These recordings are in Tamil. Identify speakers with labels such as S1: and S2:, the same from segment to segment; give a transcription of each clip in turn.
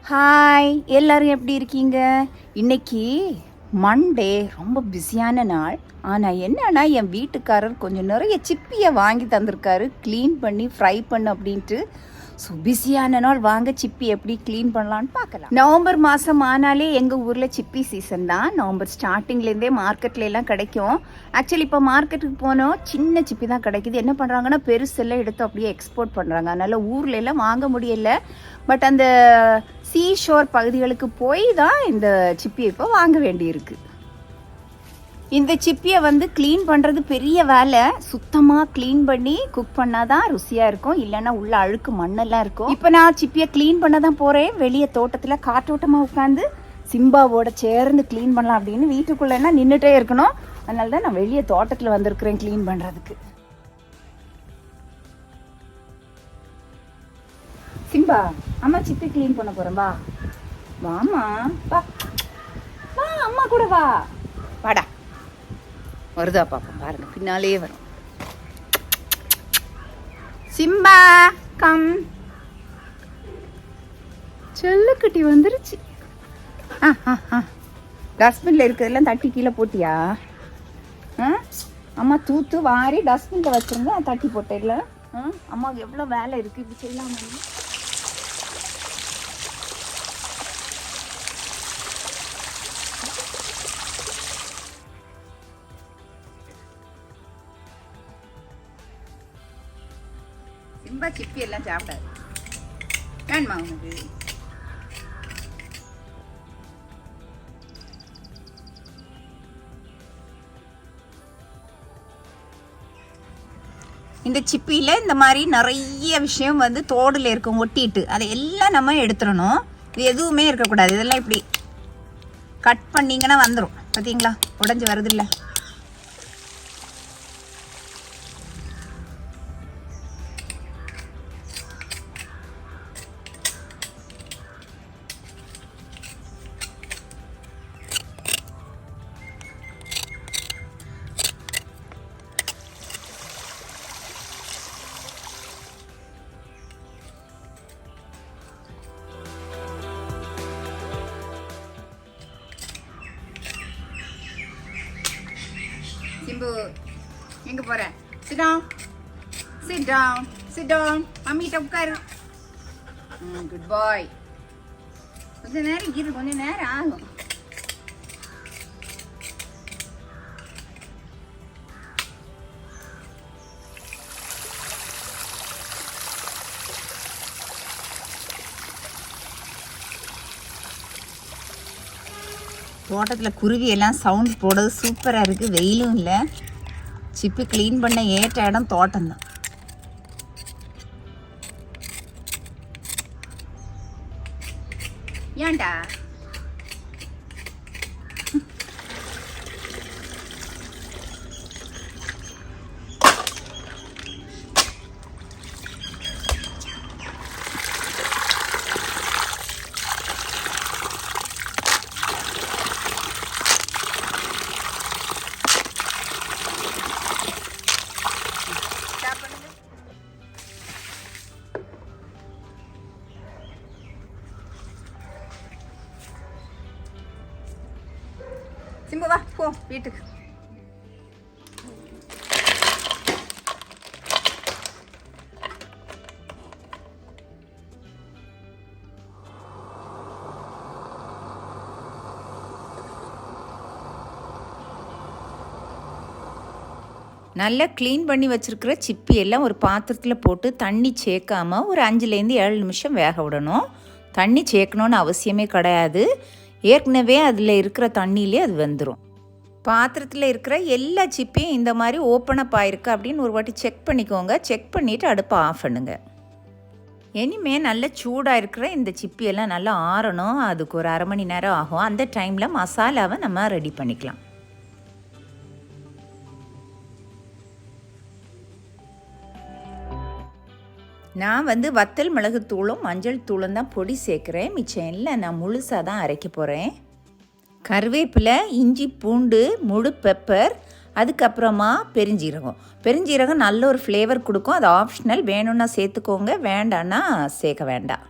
S1: ஹாய், எல்லாரும் எப்படி இருக்கீங்க? இன்னைக்கு மண்டே, ரொம்ப பிஸியான நாள். ஆனால் என்னன்னா, என் வீட்டுக்காரர் கொஞ்சம் நிறைய சிப்பியை வாங்கி தந்திருக்காரு. க்ளீன் பண்ணி ஃப்ரை பண்ணு அப்படின்ட்டு. ஸோ பிஸியான நாள், வாங்க சிப்பி எப்படி க்ளீன் பண்ணலான்னு பார்க்கலாம். நவம்பர் மாதம் ஆனாலே எங்கள் ஊரில் சிப்பி சீசன் தான். நவம்பர் ஸ்டார்டிங்லேருந்தே மார்க்கெட்ல எல்லாம் கிடைக்கும். ஆக்சுவலி இப்போ மார்க்கெட்டுக்கு போனோம், சின்ன சிப்பி தான் கிடைக்குது. என்ன பண்ணுறாங்கன்னா, பெருசெல்லாம் எடுத்து அப்படியே எக்ஸ்போர்ட் பண்ணுறாங்க. அதனால் ஊரில் எல்லாம் வாங்க முடியல. பட் அந்த சீஷோர் பகுதிகளுக்கு போய் தான் இந்த சிப்பியை இப்போ வாங்க வேண்டியிருக்கு. இந்த சிப்பியை க்ளீன் பண்ணுறது பெரிய வேலை. சுத்தமாக க்ளீன் பண்ணி குக் பண்ணால் தான் ருசியாக இருக்கும், இல்லைன்னா உள்ள அழுக்கு மண்ணெல்லாம் இருக்கும். இப்போ நான் சிப்பியை க்ளீன் பண்ண தான் போகிறேன். வெளியே தோட்டத்தில் காற்றோட்டமாக உட்காந்து சிம்பாவோட சேர்ந்து க்ளீன் பண்ணலாம் அப்படின்னு. வீட்டுக்குள்ளேன்னா நின்றுட்டே இருக்கணும். அதனால தான் நான் வெளியே தோட்டத்தில் வந்திருக்கிறேன் க்ளீன் பண்ணுறதுக்கு. சிம்பா, அம்மா சிப்பி க்ளீன் பண்ண போகிறேன், வா வாமா, வா வா, அம்மா கூட வா. வாடா. வருதா பாப்போம், பாருங்க, பின்னாலே வரும். Simba come. செல்லக்குட்டி வந்துருச்சு. டஸ்ட்பின்ல இருக்கிறதெல்லாம் தட்டி கீழே போட்டியா? அம்மா தூத்து வாரி டஸ்ட்பின்ல வச்சிருங்க. தட்டி போட்டேன்ல. அம்மாவுக்கு எவ்வளோ வேலை இருக்கு, இப்படி செய்யலாமா? சிம்பா சிப்பி எல்லாம் சாப்பிடாது. வேணுமா உனக்கு? இந்த சிப்பியில் இந்த மாதிரி நிறைய விஷயம் தோடில் இருக்கும், ஒட்டிட்டு அதை எல்லாம் நம்ம எடுத்துடணும். இது எதுவுமே இருக்கக்கூடாது. இதெல்லாம் இப்படி கட் பண்ணிங்கன்னா வந்துடும். பார்த்தீங்களா, உடஞ்சி வருது இல்லை? சிம்பு, எங்க போற? Sit down. Sit down. Sit down. மம்மிட்ட உட்காரு. குட் பாய். கொஞ்ச நேரம் இரு, கொஞ்ச நேரம் ஆகும். தோட்டத்தில் குருவி எல்லாம் சவுண்ட் போடுறது சூப்பராக இருக்குது. வெயிலும் இல்லை. சிப்பி க்ளீன் பண்ண ஏற்ற இடம் தோட்டம்தான். ஏன்டா சிம்பு, வா போ வீட்டுக்கு. நல்லா க்ளீன் பண்ணி வச்சுருக்கிற சிப்பி எல்லாம் ஒரு பாத்திரத்தில் போட்டு தண்ணி சேர்க்காமல் ஒரு 5லேருந்து 7 நிமிஷம் வேக விடணும். தண்ணி சேர்க்கணுன்னு அவசியமே கிடையாது. ஏற்கனவே அதில் இருக்கிற தண்ணியிலே அது வெந்துடும். பாத்திரத்தில் இருக்கிற எல்லா சிப்பியும் இந்த மாதிரி ஓப்பன் அப் ஆயிருக்கு அப்படின்னு ஒரு வாட்டி செக் பண்ணிக்கோங்க. செக் பண்ணிவிட்டு அடுப்பை ஆஃப் பண்ணுங்க. இனிமேல் நல்ல சூடாக இருக்கிற இந்த சிப்பியெல்லாம் நல்லா ஆறணும். அதுக்கு ஒரு 1/2 மணி நேரம் ஆகும். அந்த டைமில் மசாலாவை நம்ம ரெடி பண்ணிக்கலாம். நான் வத்தல் மிளகுத்தூளும் மஞ்சள் தூளும் தான் பொடி சேர்க்குறேன். மிச்சம் எல்லாம் நான் முழுசாக தான் அரைக்க போகிறேன். கருவேப்பிலை, இஞ்சி, பூண்டு, முழு பெப்பர், அதுக்கப்புறமா பெருஞ்சீரகம் நல்ல ஒரு ஃப்ளேவர் கொடுக்கும். அது ஆப்ஷனல், வேணும்னா சேர்த்துக்கோங்க, வேண்டான்னா சேர்க்க வேண்டாம்.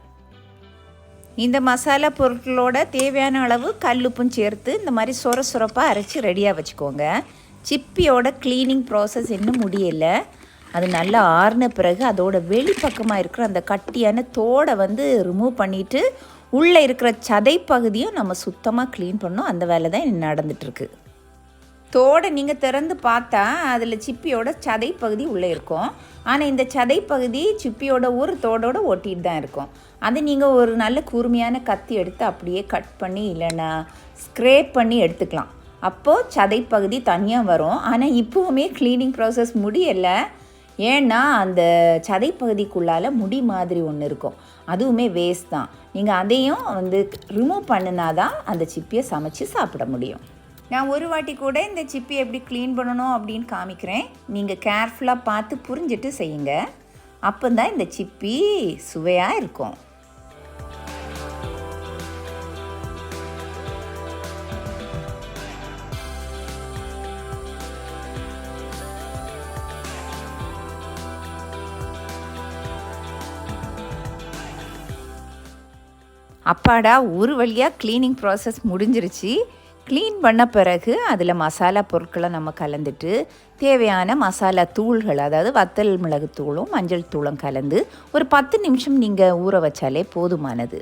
S1: இந்த மசாலா பொருட்களோட தேவையான அளவு கல்லுப்பும் சேர்த்து இந்த மாதிரி சொரப்பாக அரைச்சி ரெடியாக வச்சுக்கோங்க. சிப்பியோட க்ளீனிங் ப்ராசஸ் இன்னும் முடியலை. அது நல்லா ஆறின பிறகு அதோட வெளிப்பக்கமாக இருக்கிற அந்த கட்டியான தோடை ரிமூவ் பண்ணிவிட்டு உள்ளே இருக்கிற சதை பகுதியும் நம்ம சுத்தமாக க்ளீன் பண்ணோம். அந்த வேலை தான் நடந்துகிட்ருக்கு. தோடை நீங்கள் திறந்து பார்த்தா அதில் சிப்பியோட சதை பகுதி உள்ளே இருக்கும். ஆனால் இந்த சதை பகுதி சிப்பியோட ஒரு தோடோடு ஒட்டிட்டு தான் இருக்கும். அது நீங்கள் ஒரு நல்ல கூர்மையான கத்தி எடுத்து அப்படியே கட் பண்ணி இல்லைன்னா ஸ்க்ரேப் பண்ணி எடுத்துக்கலாம். அப்போது சதை பகுதி தனியாக வரும். ஆனால் இப்போவுமே க்ளீனிங் ப்ராசஸ் முடியலை. ஏன்னா அந்த சதை பகுதிக்குள்ளால் முடி மாதிரி ஒன்று இருக்கும். அதுவுமே வேஸ்ட் தான். நீங்கள் அதையும் ரிமூவ் பண்ணினா தான் அந்த சிப்பியை சமைச்சு சாப்பிட முடியும். நான் ஒரு வாட்டி கூட இந்த சிப்பி எப்படி க்ளீன் பண்ணணும் அப்படின்னு காமிக்கிறேன். நீங்கள் கேர்ஃபுல்லாக பார்த்து புரிஞ்சுட்டு செய்யுங்க. அப்போ தான் இந்த சிப்பி சுவையாக இருக்கும். அப்பாடா, ஒரு வழியாக க்ளீனிங் ப்ராசஸ் முடிஞ்சிருச்சு. க்ளீன் பண்ண பிறகு அதில் மசாலா பொருட்களை நம்ம கலந்துட்டு தேவையான மசாலா தூள்கள், அதாவது வத்தல் மிளகு தூளும் மஞ்சள் தூளும் கலந்து ஒரு 10 நிமிஷம் நீங்கள் ஊற வச்சாலே போதுமானது.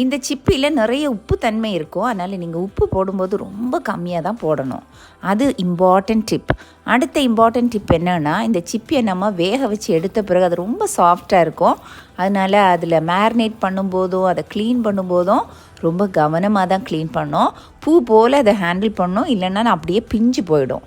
S1: இந்த சிப்பியில் நிறைய உப்பு தன்மை இருக்கும். அதனால் நீங்கள் உப்பு போடும்போது ரொம்ப கம்மியாக தான் போடணும். அது இம்பார்ட்டன்ட் டிப். அடுத்த இம்பார்ட்டன்ட் டிப் என்னென்னா, இந்த சிப்பியை நம்ம வேக வச்சு எடுத்த பிறகு அது ரொம்ப சாஃப்டாக இருக்கும். அதனால் அதில் மேரினேட் பண்ணும்போதும் அதை க்ளீன் பண்ணும்போதும் ரொம்ப கவனமாக தான் க்ளீன் பண்ணோம். பூ போல் அதை ஹேண்டில் பண்ணோம், இல்லைன்னா அப்படியே பிஞ்சு போயிடும்.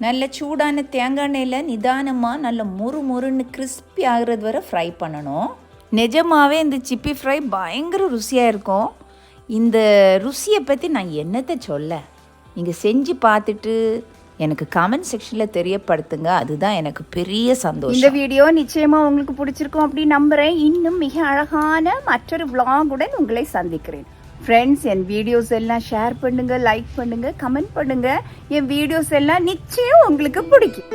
S1: நல்ல சூடான தேங்காய் எண்ணெயில் நிதானமாக நல்ல முறுன்னு கிறிஸ்பி ஆகிறது வரை ஃப்ரை பண்ணணும். நிஜமாகவே இந்த சிப்பி ஃப்ரை பயங்கர ருசியாக இருக்கும். இந்த ருசியை பற்றி நான் என்னத்தை சொல்ல, நீங்கள் செஞ்சு பார்த்துட்டு எனக்கு கமெண்ட் செக்ஷனில் தெரியப்படுத்துங்க. அதுதான் எனக்கு பெரிய சந்தோஷம். இந்த வீடியோ நிச்சயமாக உங்களுக்கு பிடிச்சிருக்கும் அப்படின்னு நம்புகிறேன். இன்னும் மிக அழகான மற்றொரு vlog-உடன் உங்களை சந்திக்கிறேன். ஃப்ரெண்ட்ஸ், என் வீடியோஸ் எல்லாம் ஷேர் பண்ணுங்கள், லைக் பண்ணுங்கள், கமெண்ட் பண்ணுங்கள். என் வீடியோஸ் எல்லாம் நிச்சயம் உங்களுக்கு பிடிக்கும்.